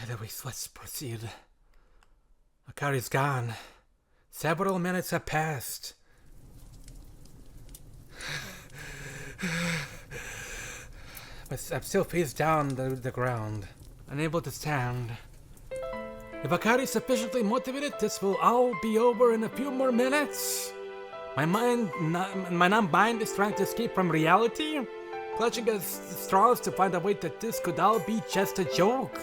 Anyways, let's proceed. Akari's gone. Several minutes have passed. But I'm still face down the ground, unable to stand. If Akari's sufficiently motivated, this will all be over in a few more minutes. My numb mind is trying to escape from reality, clutching at straws to find a way that this could all be just a joke.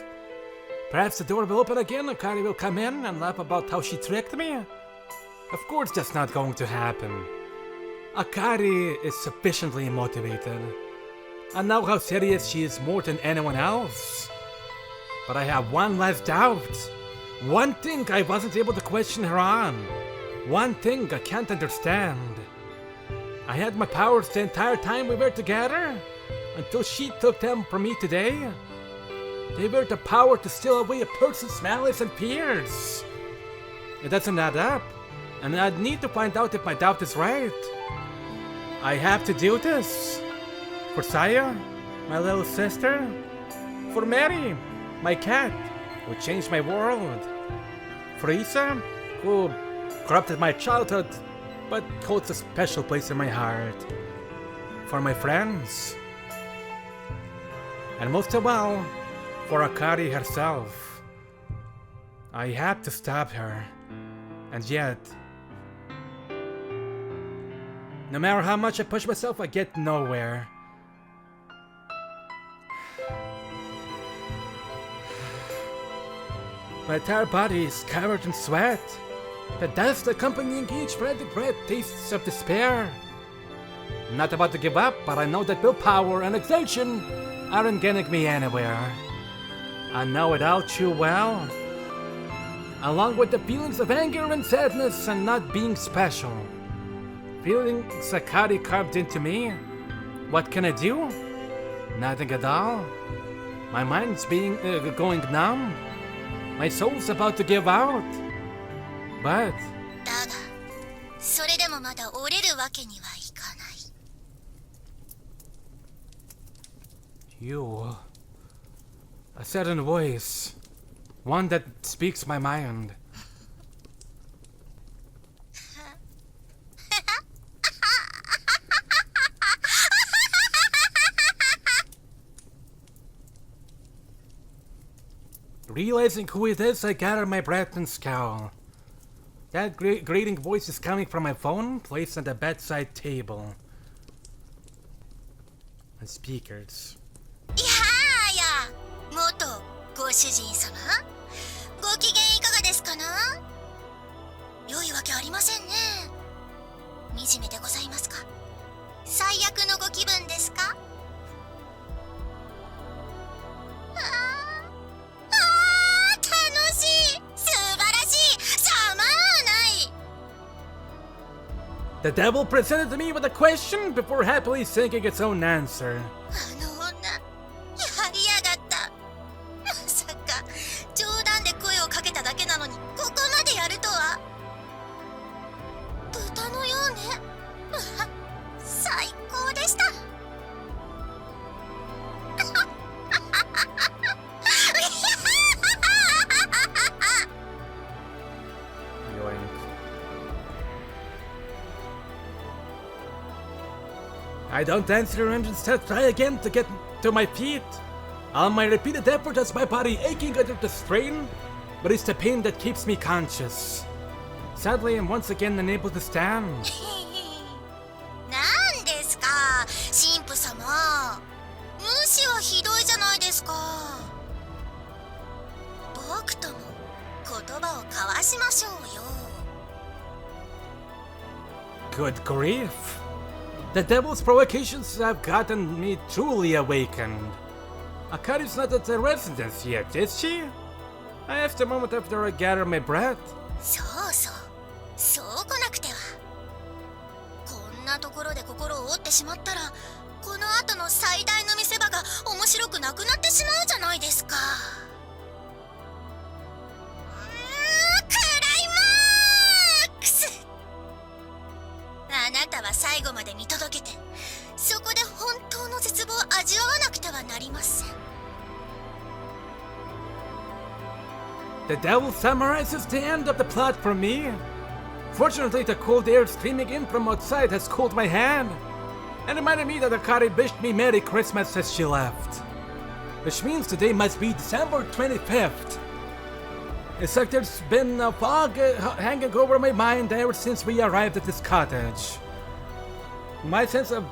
Perhaps the door will open again, Akari will come in and laugh about how she tricked me. Of course that's not going to happen. Akari is sufficiently motivated. I know how serious she is more than anyone else. But I have one last doubt. One thing I wasn't able to question her on. One thing I can't understand. I had my powers the entire time we were together, until she took them from me today. They were the power to steal away a person's malice and fears. It doesn't add up, and I'd need to find out if my doubt is right. I have to do this. For Saya, my little sister. For Mary, my cat, who changed my world. For Isa, who corrupted my childhood, but holds a special place in my heart. For my friends. And most of all, for Akari herself. I have to stop her. And yet, no matter how much I push myself, I get nowhere. My entire body is covered in sweat. The dust accompanying each frantic breath tastes of despair. I'm not about to give up, but I know that willpower and exertion aren't getting me anywhere. I know it all too well. Along with the feelings of anger and sadness and not being special. Feelings Akari carved into me. What can I do? Nothing at all. My mind's going numb. My soul's about to give out. But だが、それでもまだ折れるわけにはいかない。You, a certain voice, one that speaks my mind. Realizing who it is, I gather my breath and scowl. That grating voice is coming from my phone, placed on the bedside table. And speakers. いやーや、元ご主人様、ご機嫌いかがですかな？良いわけありませんね。惨めでございますか？最悪のご気分ですか？The devil presented me with a question before happily thinking its own answer. あの女、やりやがった。まさか冗談で声をかけただけなのにここまでやるとは。豚のようね。最高でした。I don't answer and instead try again to get to my feet. All my repeated effort has my body aching under the strain, but it's the pain that keeps me conscious. Sadly, I'm once again unable to stand. なんですか、神父様。無視はひどいじゃないですか。僕とも言葉を交わしましょうよ。Good grief. The devil's provocations have gotten me truly awakened. Akari's not at the residence yet, is she? I asked a moment after I gathered my breath. そうそう、そう来なくては。こんなところで心を折ってしまったら、この後の最大の見せ場が面白くなくなってしまうじゃないですか。クライマックス！あなたは最後まで見届けて、そこで本当の絶望を味わわなくてはなりません。The devil summarizes the end of the plot for me. Fortunately, the cold air streaming in from outside has cooled my hand and reminded me that Akari wished me Merry Christmas as she left. Which means today must be December 25th. It's like there's been a fog hanging over my mind ever since we arrived at this cottage. My sense of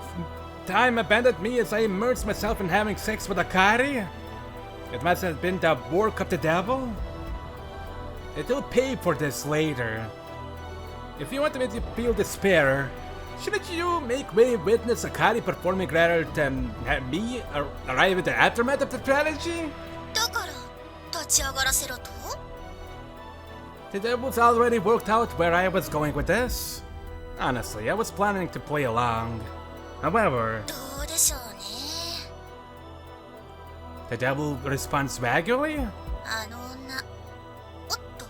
time abandoned me as I immersed myself in having sex with Akari. It must have been the work of the devil. It will pay for this later. If you want me to feel despair, shouldn't you make way witness Akari performing rather than have me arrive at the aftermath of the tragedy? だから立ち上がらせろと？ The devil's already worked out where I was going with this. Honestly, I was planning to play along. However, どうでしょうね。 the devil responds vaguely? あの女、おっと、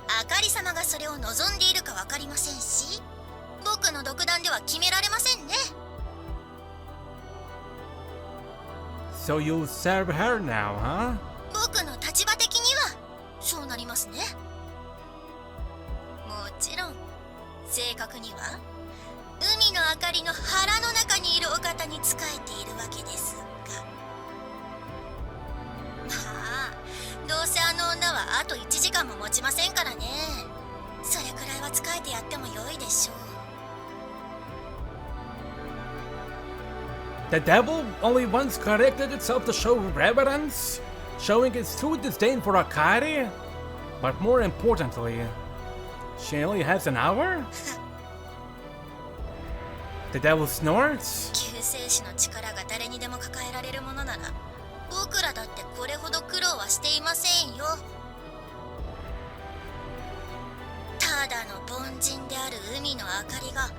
あかり様がそれを望んでいるかわかりませんし、僕の独断では決められませんね。 So you serve her now, huh? 僕の立場的にはそうなりますね。もちろん正確には海の明かりの腹の中にいるお方に仕えているわけですが、まあどうせあの女はあと1時間も持ちませんからね。それくらいは仕えてやっても良いでしょう。 The devil only once corrected itself to show reverence, showing its true disdain for Akari. But more importantly, she only has an hour? The devil snorts. 救世主の力が誰にでも抱えられるものなら、僕らだってこれほど苦労はしていませんよ。ただの凡人である海の明かりが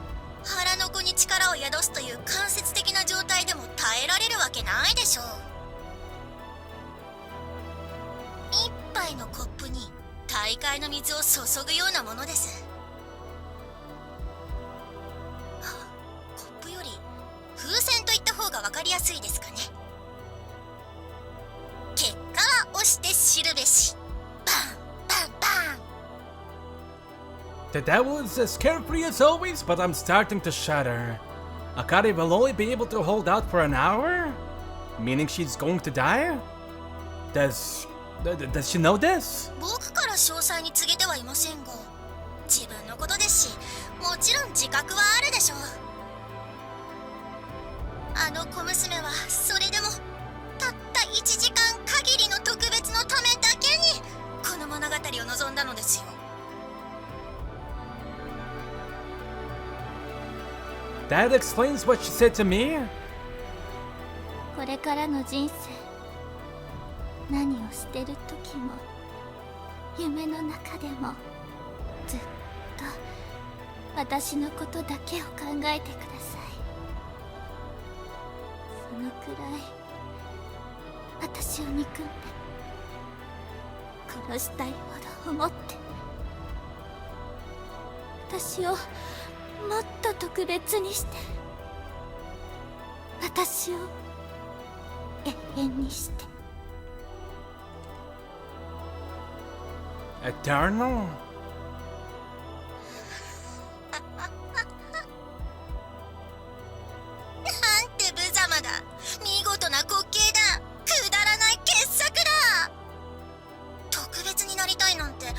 腹の子に力を宿すという間接的な状態でも耐えられるわけないでしょう。一杯のコップに大海の水を注ぐようなものです。コップより風船と言った方が分かりやすいですかね。結果は押して知るべし。バンバンバン。 The devil is as carefree as always, but I'm starting to shudder. Akari will only be able to hold out for an hour? Meaning she's going to die? Does she know this? 僕から詳細に告げてはいませんが、自分のことですし、もちろん自覚はあるでしょう。あの小娘はそれでもたった1時間限りの特別のためだけにこの物語を望んだのですよ。 That explains what she said to me? これからの人生、何をしてる時も夢の中でもずっと私のことだけを考えてください。そのくらい私を憎んで殺したいほど思って、私をもっと特別にして、私を永遠にして。 Eternal? なんて無様だ。見事な滑稽だ。くだらない傑作だ。特別になりたいなんて、なん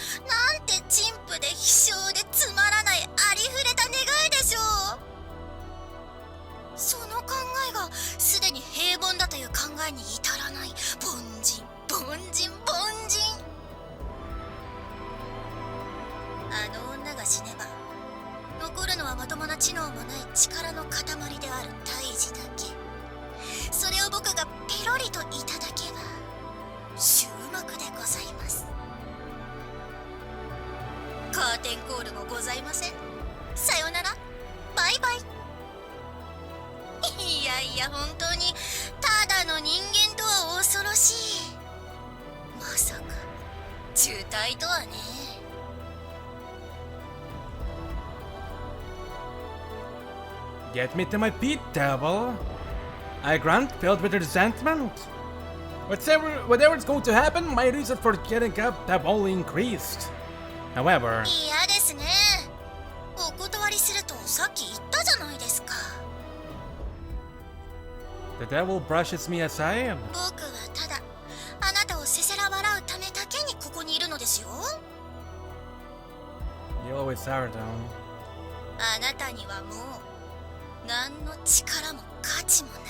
て陳腐で希少でつまらないありふれた願いでしょう。その考えがすでに平凡だという考えに至らない凡人凡人凡人。あの女が死ねば残るのはまともな知能もない力の塊である胎児だけ。それを僕がペロリといただけば終幕でございます。カーテンコールもございません。さよなら、バイバイ。いやいや、本当にただの人間とは恐ろしい。まさか渋滞とはね。 Get me to my feet, devil. I grunt, filled with resentment. Whatever's going to happen, my reason for getting up have only increased. However, 嫌ですね。お断りするとさっき言ったじゃないですか。 the devil brushes me aside. 僕はただあなたをせせら笑うためだけにここにいるのですよ。 You always are, though. あなたにはもう何の力も価値もない。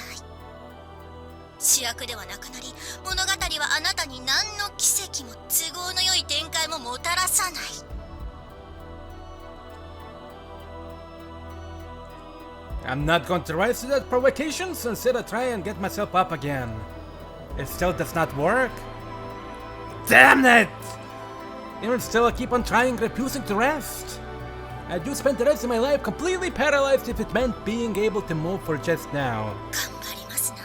主役ではなくなり、物語はあなたに何の奇跡も都合の良い展開ももたらさない。 I'm not going to rise to that provocations. Instead, I try and get myself up again. It still does not work. Damn it! Even still, I keep on trying, refusing to rest. I do spend the rest of my life completely paralyzed if it meant being able to move for just now. 頑張りますな。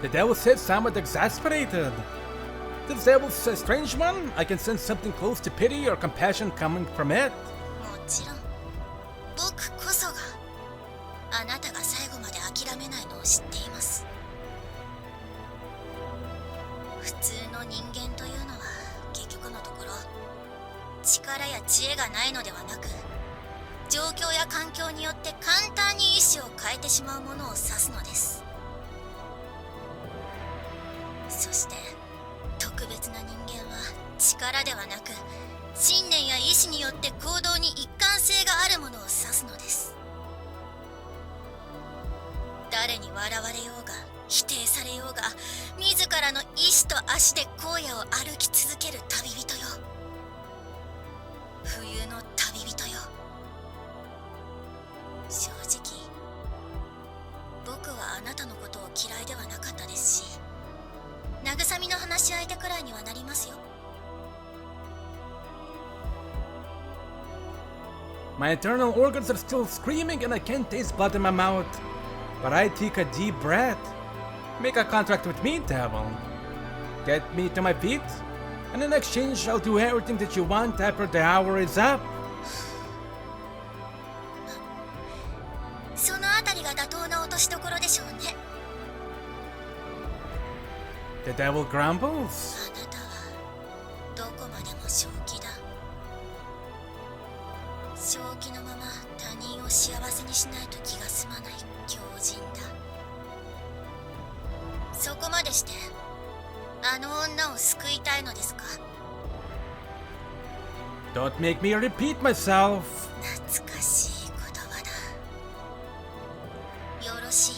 The devil says somewhat exasperated. This devil's a strange one. I can sense something close to pity or compassion coming from it. もちろん僕こそがあなたが最後まで諦めないのを知っています。普通の人間というのは結局のところ力や知恵がないのではなく、状況や環境によって簡単に意志を変えてしまうものを指すのです。そして特別な人間は力ではなく信念や意志によって行動に一貫性があるものを指すのです。誰に笑われようが否定されようが、自らの意志と足で荒野を歩き続ける旅人よ。冬の旅人よ。正直僕はあなたのことを嫌いではなかったですし、慰みの話し相手くらいにはなりますよ。 My internal organs are still screaming and I can't taste blood in my mouth. But I take a deep breath. Make a contract with me, devil. Get me to my feet, and in exchange I'll do everything that you want after the hour is up. そのあたりが妥当な落としどころでしょうね。 The devil grumbles. あなたはどこまでも正気だ。正気のまま他人を幸せにしないと気が済まない狂人だ。そこまでしてあの女を救いたいのですか？ Don't make me repeat myself. 懐かしい言葉だ。よろしい。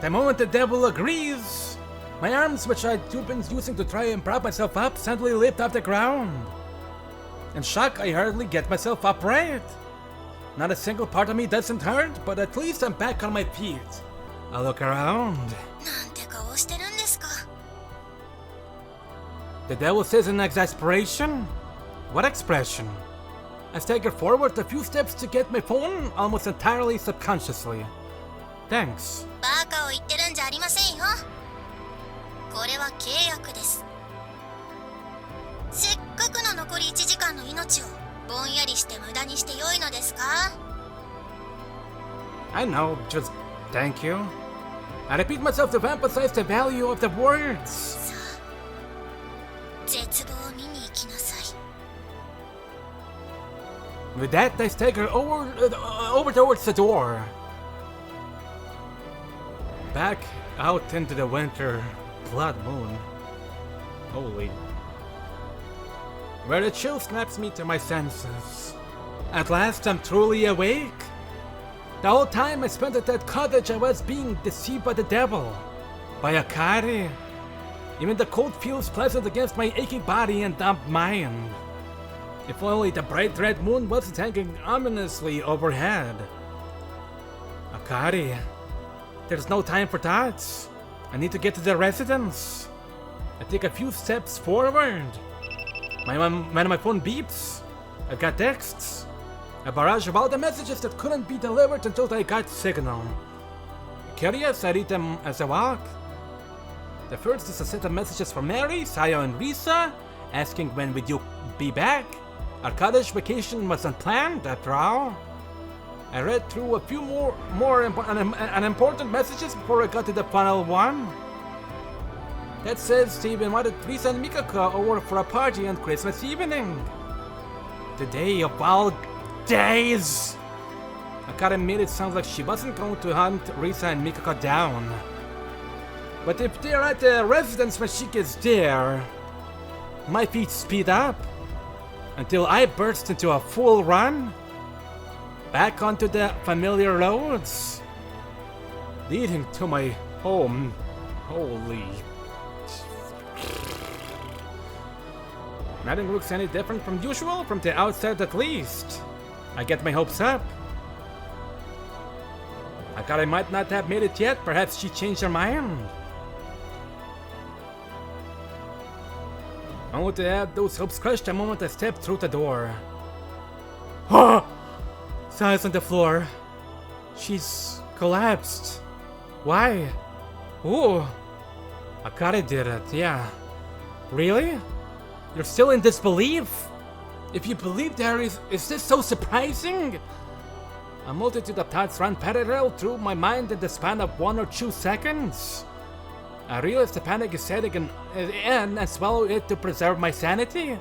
The moment the devil agrees, my arms, which I'd been using to try and prop myself up, suddenly lift off the ground. In shock, I hardly get myself upright. Not a single part of me doesn't hurt, but at least I'm back on my feet. I look around. なんて顔してるんですか？ The devil says in exasperation. What expression? I stagger forward a few steps to get my phone, almost entirely subconsciously. Thanks. バカを言ってるんじゃありませんよ。これは契約です。せっかくの残り1時間の命をぼんやりして無駄にして良いのですか？ I know, just thank you. I repeat myself to emphasize the value of the words. さあ、絶望を見に行きなさい。 With that, I stagger over towards the door. Back out into the winter blood moon. Holy. Where the chill snaps me to my senses. At last, I'm truly awake. The whole time I spent at that cottage, I was being deceived by the devil. By Akari. Even the cold feels pleasant against my aching body and dumb mind. If only the bright red moon wasn't hanging ominously overhead. Akari. There's no time for thoughts. I need to get to the residence. I take a few steps forward. When my phone beeps, I got texts. A barrage of all the messages that couldn't be delivered until I got signal. Curious, I read them as I walk. The first is a set of messages from Mary, Sayo, and Risa, asking when would you be back. Our cottage vacation wasn't planned, after all. I read through a few more unimportant messages before I got to the final one. That says Steve invited Lisa and Mikako over for a party on Christmas evening. The day of all days! Akari made it sound like she wasn't going to hunt Risa and Mikako down. But if they're at the residence when she gets there, my feet speed up until I burst into a full run back onto the familiar roads leading to my home. Holy. Nothing looks any different from usual, from the outside at least. I get my hopes up. Akari might not have made it yet, perhaps she changed her mind. Only to have those hopes crushed the moment I stepped through the door. Saya's on the floor. She's collapsed. Why? Ooh. Akari did it, yeah. Really? You're still in disbelief? If you believe there is this so surprising? A multitude of thoughts ran parallel through my mind in the span of 1 or 2 seconds. I realized the panic is setting in and swallow it to preserve my sanity.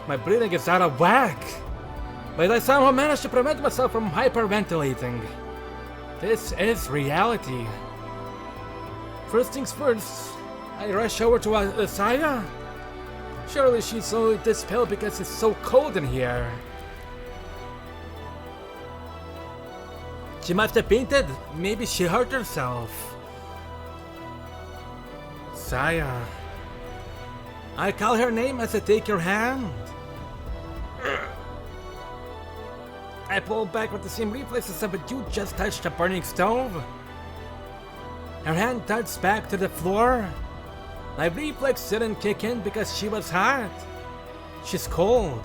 My breathing is out of whack, but I somehow managed to prevent myself from hyperventilating. This is reality. First things first, I rush over to Saya. Surely she's only this pale because it's so cold in here. She must have fainted. Maybe she hurt herself. Saya. I call her name as I take her hand. I pull back with the same reflexes of a you just touched a burning stove. Her hand darts back to the floor. My reflex didn't kick in because she was hot. She's cold.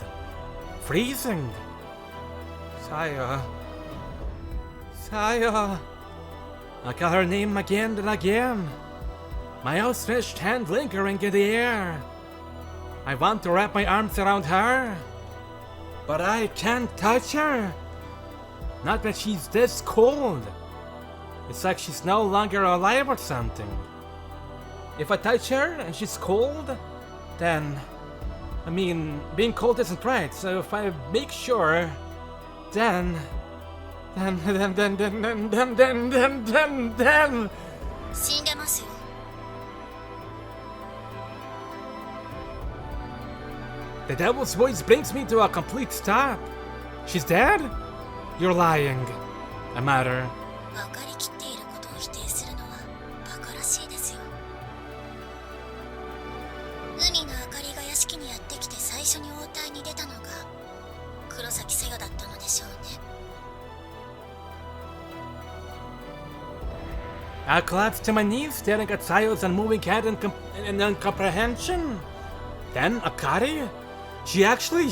Freezing. Saya. Saya. I call her name again and again. My outstretched hand lingering in the air. I want to wrap my arms around her, but I can't touch her. Not when she's this cold. It's like she's no longer alive or something. If I touch her and she's cold, then... I mean, being cold isn't right, so if I make sure, then... Then... 死んでますよ。 The devil's voice brings me to a complete stop. She's dead? You're lying. I mutter. 分かりきっていることを否定するのはバカらしいですよ。海の明かりが屋敷にやってきて最初に応対に出たのが黒崎さよだったのでしょうね。 I collapsed to my knees, staring at Sayo's unmoving head in incomprehension. Then Akari? She seriously?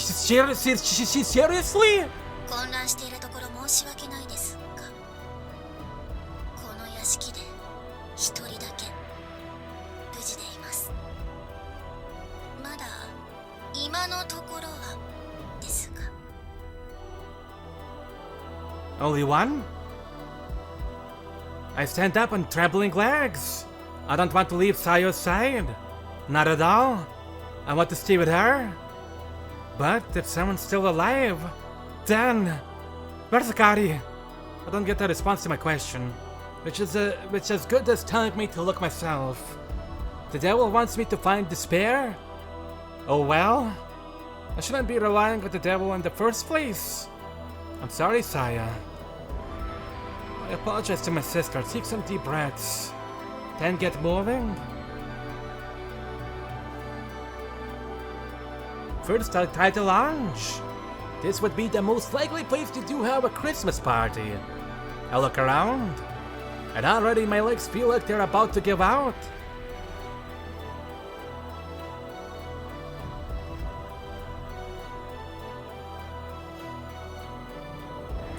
混乱しているところ申し訳ないですが、この屋敷で一人だけ無事でいます。まだ今のところはですが。 Only one? I stand up on trembling legs. I don't want to leave Sayo's side. Not at all. I want to stay with her. But if someone's still alive, then... Where's Akari? I don't get a response to my question, which is as good as telling me to look myself. The devil wants me to find despair? Oh well. I shouldn't be relying on the devil in the first place. I'm sorry, Saya. I apologize to my sister, take some deep breaths, then get moving. First, I'll try the lounge. This would be the most likely place to do have a Christmas party. I look around, and already my legs feel like they're about to give out.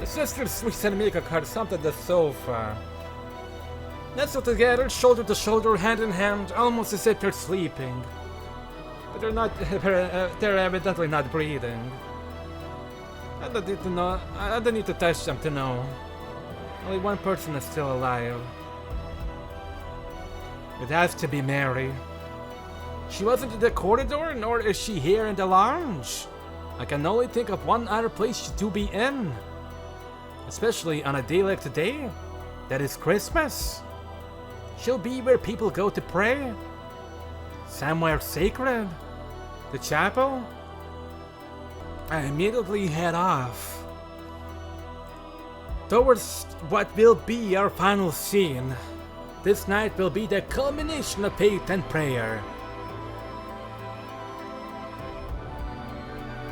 The sisters Lisa and Mikako had slumped at the sofa. Nestled together, shoulder to shoulder, hand in hand, almost as if they're sleeping. But they're not. They're evidently not breathing. I don't need to know. I don't need to touch them to know. Only one person is still alive. It has to be Mary. She wasn't in the corridor, nor is she here in the lounge. I can only think of one other place to be in. Especially on a day like today. That is Christmas. She'll be where people go to pray. Somewhere sacred. The chapel. I immediately head off towards what will be our final scene. This night will be the culmination of faith and prayer.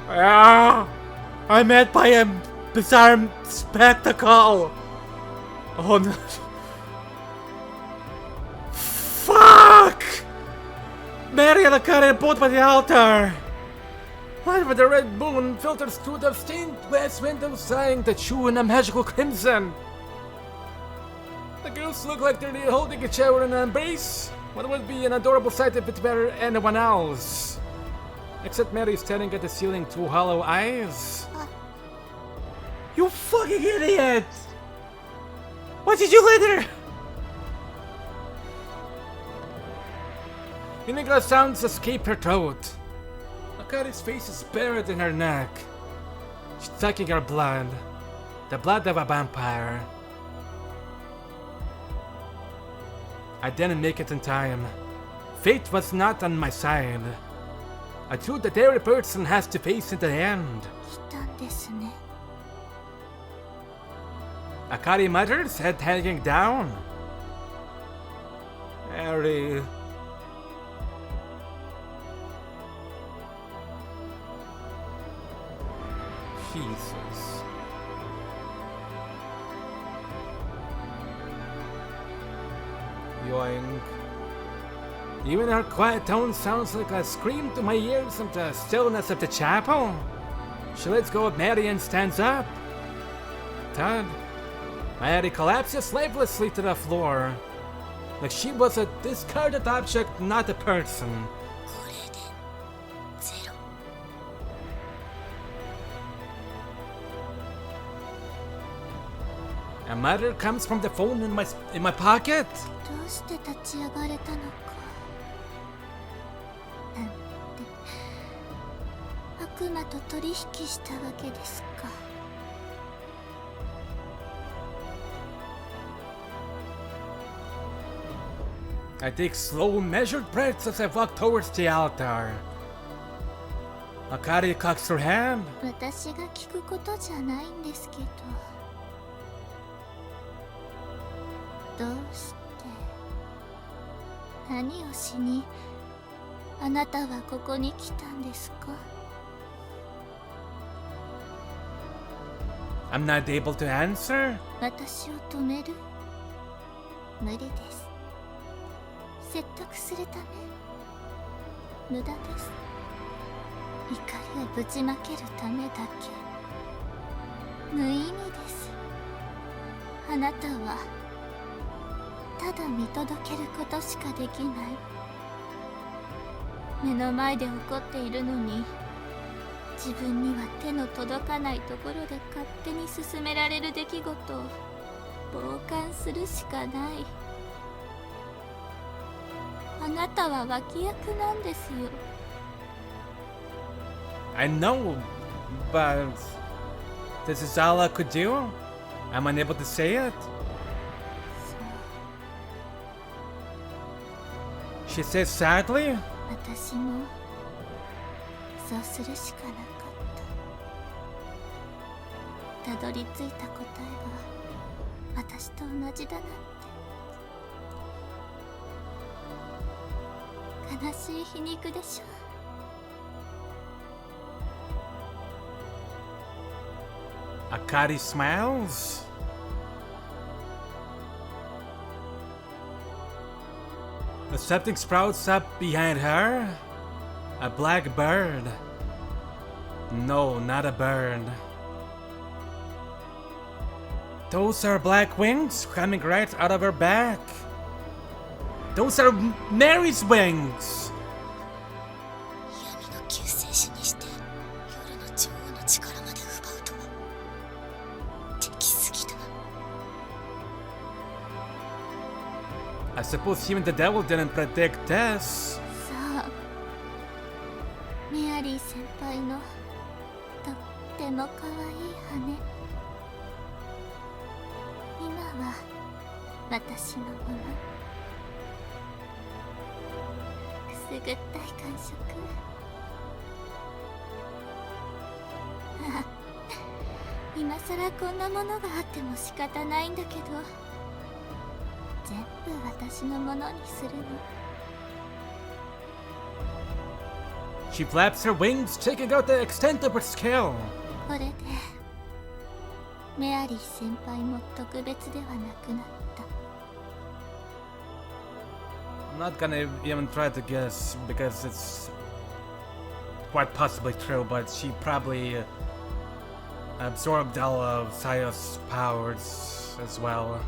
I'm met by a bizarre spectacle. Oh no. Fuck! Mary and Akari are both by the altar. Light with the red moon filters through the stained glass windows, sighing the chew in a magical crimson. The girls look like they're holding each other in an embrace. What would be an adorable sight if it were anyone else? Except Mary staring at the ceiling through hollow eyes. You fucking idiot! What did you let her? Inigra sounds escape her throat. Akari's face is buried in her neck. She's sucking her blood. The blood of a vampire. I didn't make it in time. Fate was not on my side. A truth that every person has to face in the end. Akari mutters, head hanging down. Mary. Jesus. Yoink. Even her quiet tone sounds like a scream to my ears of the stillness of the chapel. She lets go of Mary and stands up. Thud. Mary collapses lifelessly to the floor. Like she was a discarded object, not a person. A mother comes from the phone in my pocket. I take slow, measured breaths as I walk towards the altar. Akari cocks her hand. 私が聞くことじゃないんですけど。どうして何をしにあなたはここに来たんですか？ I'm not able to answer. 私を止める？無理です。説得するため無駄です。怒りをぶちまけるためだけ無意味です。あなたはただ見届けることしかできない。目の前で起こっているのに自分には手の届かないところで勝手に進められる出来事を傍観するしかない。あなたは脇役なんですよ。I know, but this is all I could do. I'm unable to say it. She says sadly. 私もそうするしかなかった。たどり着いた答えが私と同じだなんて。悲しい皮肉でしょ。Akari smiles. Something sprouts up behind her. A black bird. No, not a bird. Those are black wings coming right out of her back. Those are Mary's wings. I suppose even the devil didn't predict this. そう、メアリー先輩のとっても可愛い羽。今は私のもの。くすぐったい感触。ああ、今さらこんなものがあっても仕方ないんだけど、全部私のものにするの。She flaps her wings, checking out the extent of her scale. これでメアリー先輩も特別ではなくなった。 I'm not gonna even try to guess because it's quite possibly true, but she probably absorbed all of Saya's powers as well.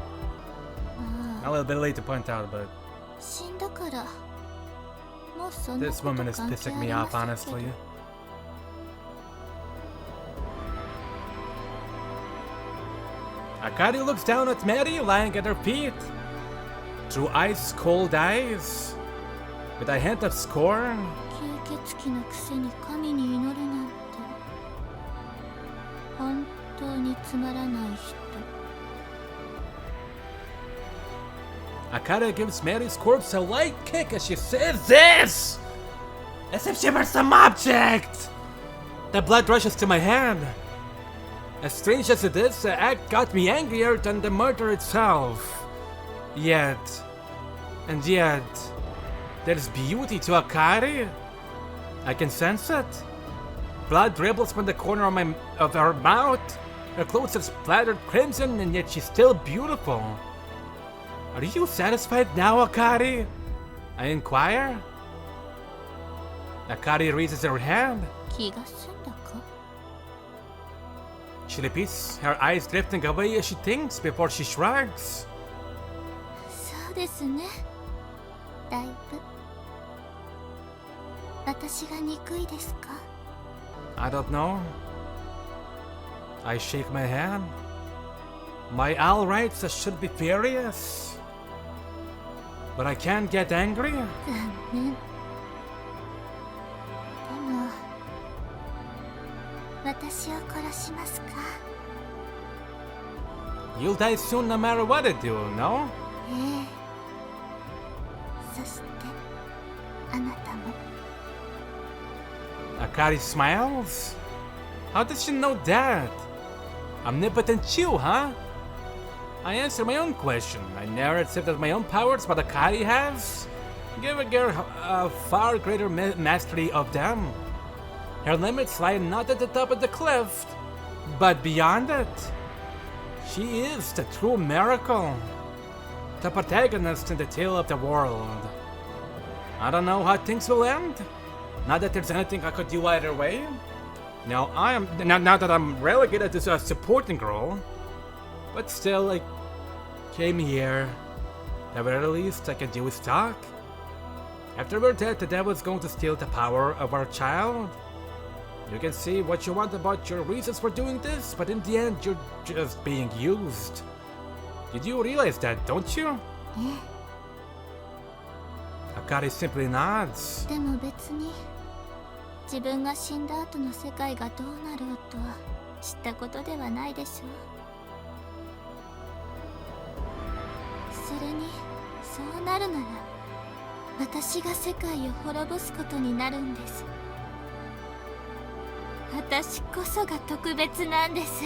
ま A あ little bit late to point out, but 死んだからもうそんな this こと woman is 関係 pissing あ me り off, ませんけ honestly. ど。Akari looks down at Mary lying at her feet. Through ice cold eyes, with a hint of scorn. 吸血鬼のくせに神に祈るなんて本当につまらない人。 Akari gives Mary's corpse a light kick as she says this! As if she were some object! The blood rushes to my hand. As strange as it is, the act got me angrier than the murder itself. Yet, there's beauty to Akari. I can sense it. Blood dribbles from the corner of her mouth. Her clothes are splattered crimson, and yet she's still beautiful. Are you satisfied now, Akari? I inquire. Akari raises her hand. 気が済んだか？ She repeats, her eyes drifting away as she thinks before she shrugs. そうですね。だいぶ。私が憎いですか？ I don't know. I shake my hand. My all rights should be furious. But I can't get angry. 残念。でも私を殺しますか？ You'll die soon no matter what I do, no? ええ。そしてあなたも。 Akari smiles. How does she know that? Omnipotent you, huh? I answer my own question. I never accepted my own powers, but Akari has. Give a girl a far greater mastery of them. Her limits lie not at the top of the cliff, but beyond it. She is the true miracle. The protagonist in the tale of the world. I don't know how things will end. Not that there's anything I could do either way. Now that I'm relegated to a supporting role, but still, I came here. At the very least I can do is talk. After we're dead, the devil's going to steal the power of our child. You can say what you want about your reasons for doing this, but in the end, you're just being used. Did you realize that, don't you? え Akari simply nods. え。でも別に自分が死んだ後の世界がどうなろうと知ったことではないでしょう。それにそうなるなら私が世界を滅ぼすことになるんです。私こそが特別なんです。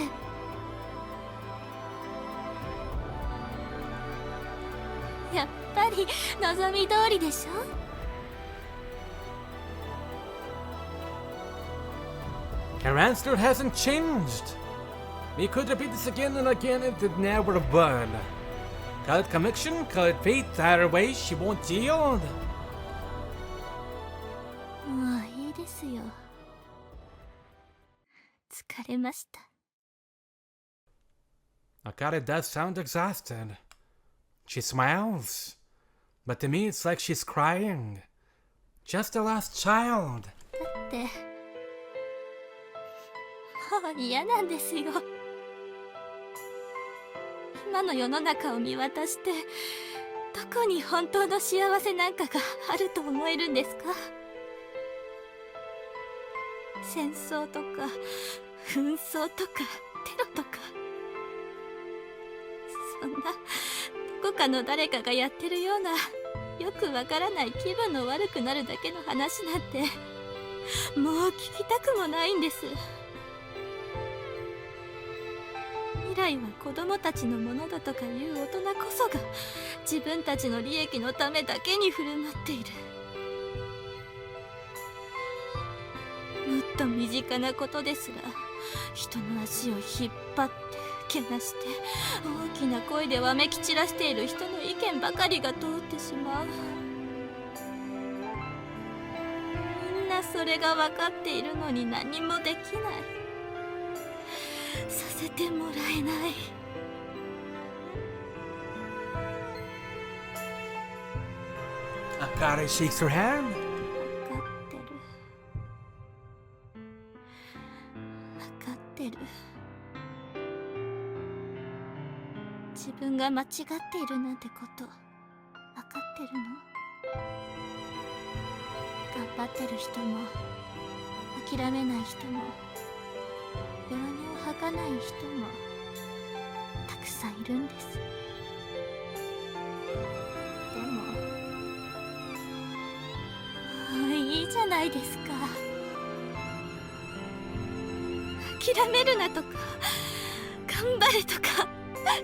やっぱり望み通りでしょ。 Her answer hasn't changed. We could repeat this again and again if it never would. Call it conviction, call it fate, either way she won't yield. もういいですよ。疲れました。 Akari does sound exhausted. She smiles. But to me it's like she's crying. Just a lost child. だってもう嫌なんですよ。今の世の中を見渡してどこに本当の幸せなんかがあると思えるんですか？戦争とか紛争とかテロとか、そんなどこかの誰かがやってるようなよくわからない気分の悪くなるだけの話なんてもう聞きたくもないんです。未来は子供たちのものだとかいう大人こそが自分たちの利益のためだけに振る舞っている。もっと身近なことですら人の足を引っ張ってけなして大きな声でわめき散らしている人の意見ばかりが通ってしまう。みんなそれが分かっているのに何もできない。させてもらえない。Akari shakes her hand. 分かってる。分かってる。自分が間違っているなんてこと分かってるの？頑張ってる人も諦めない人も弱音を吐かない人もたくさんいるんです。でももういいじゃないですか。諦めるなとか頑張れとか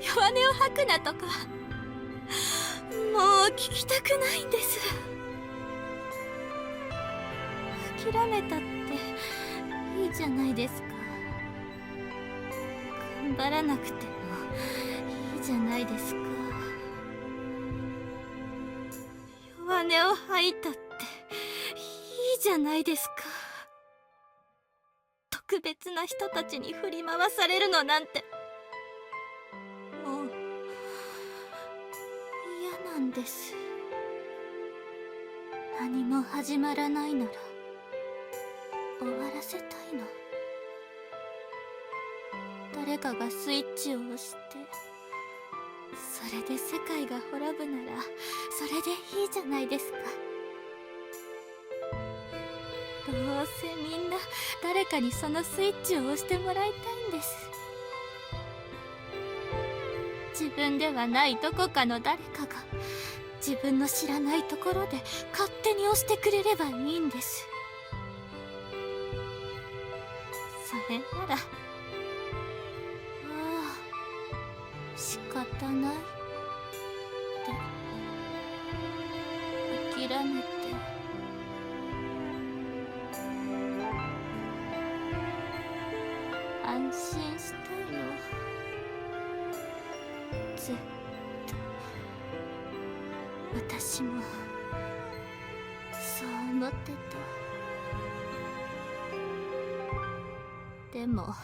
弱音を吐くなとかもう聞きたくないんです。諦めたっていいじゃないですか。頑張らなくてもいいじゃないですか。弱音を吐いたっていいじゃないですか。特別な人たちに振り回されるのなんてもう嫌なんです。何も始まらないなら終わらせたいの。誰かがスイッチを押してそれで世界が滅ぶならそれでいいじゃないですか。どうせみんな誰かにそのスイッチを押してもらいたいんです。自分ではないどこかの誰かが自分の知らないところで勝手に押してくれればいいんです。それならああ仕方ないって諦めて安心したいの。ずっと私もそう思ってた。でも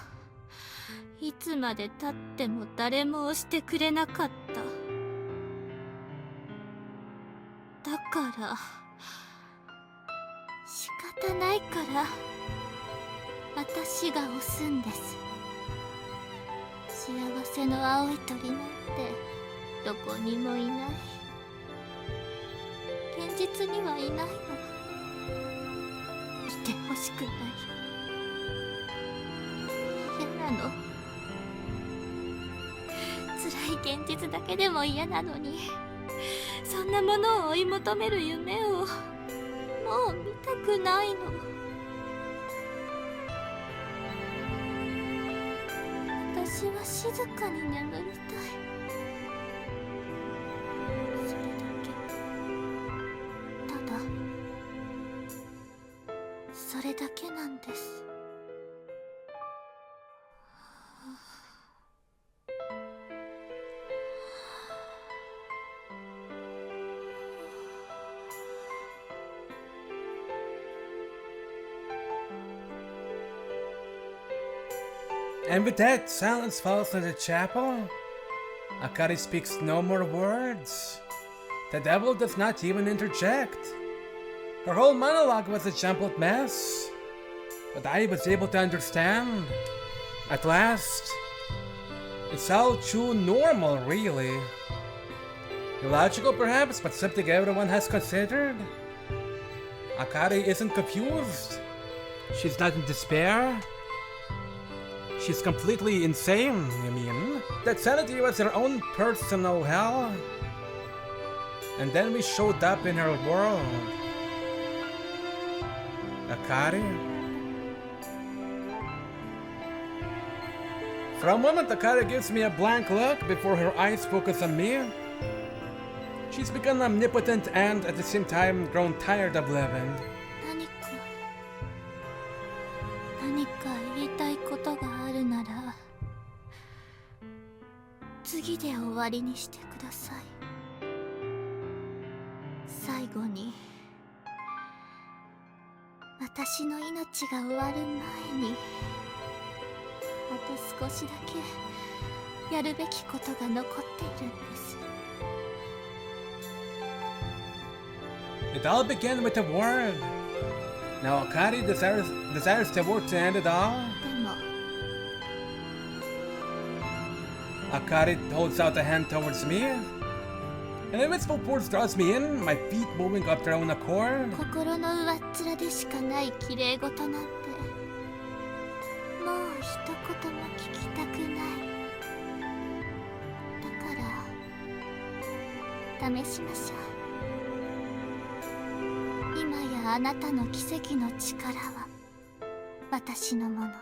いつまでたっても誰も押してくれなかった。だから仕方ないから私が押すんです。幸せの青い鳥なんてどこにもいない。現実にはいないの。いてほしくない。嫌なの。辛い現実だけでも嫌なのに、そんなものを追い求める夢をもう見たくないの。私は静かに眠りたい。それだけ。ただそれだけなんです。And with that, silence falls in the chapel. Akari speaks no more words. The devil does not even interject. Her whole monologue was a jumbled mess. But I was able to understand. At last. It's all too normal, really. Illogical perhaps, but something everyone has considered. Akari isn't confused. She's not in despair. She's completely insane, you mean? That sanity was her own personal hell. And then we showed up in her world. Akari? For a moment, Akari gives me a blank look before her eyes focus on me. She's become omnipotent and, at the same time, grown tired of living. 何か言いたいことがあるなら次で終わりにしてください。最後に私の命が終わる前にあと少しだけやるべきことが残っているんです。 It all began with a word. Now Akari desires the word to end it all. でも Akari holds out a hand towards me. An invincible force draws me in, my feet moving up their own accord. 心の上っ面でしかない綺麗事なんてもう一言も聞きたくない。だから試しましょう。今やあなたの奇跡の力は私のもの。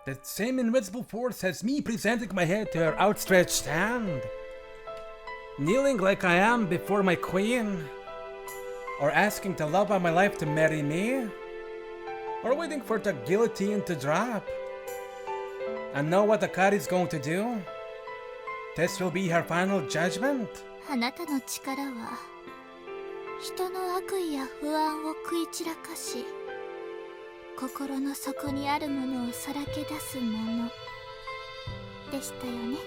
That same invincible force has me presenting my head to her outstretched hand. Kneeling like I am before my queen. Or asking the love of my life to marry me. Or waiting for the guillotine to drop. And know what Akari's going to do? This will be her final judgment. あなたの力は人の悪意や不安を食い散らかし心の底にあるものをさらけ出すものでしたよね。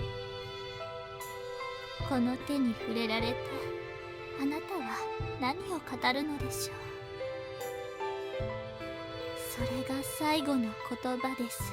この手に触れられてあなたは何を語るのでしょう。それが最後の言葉です。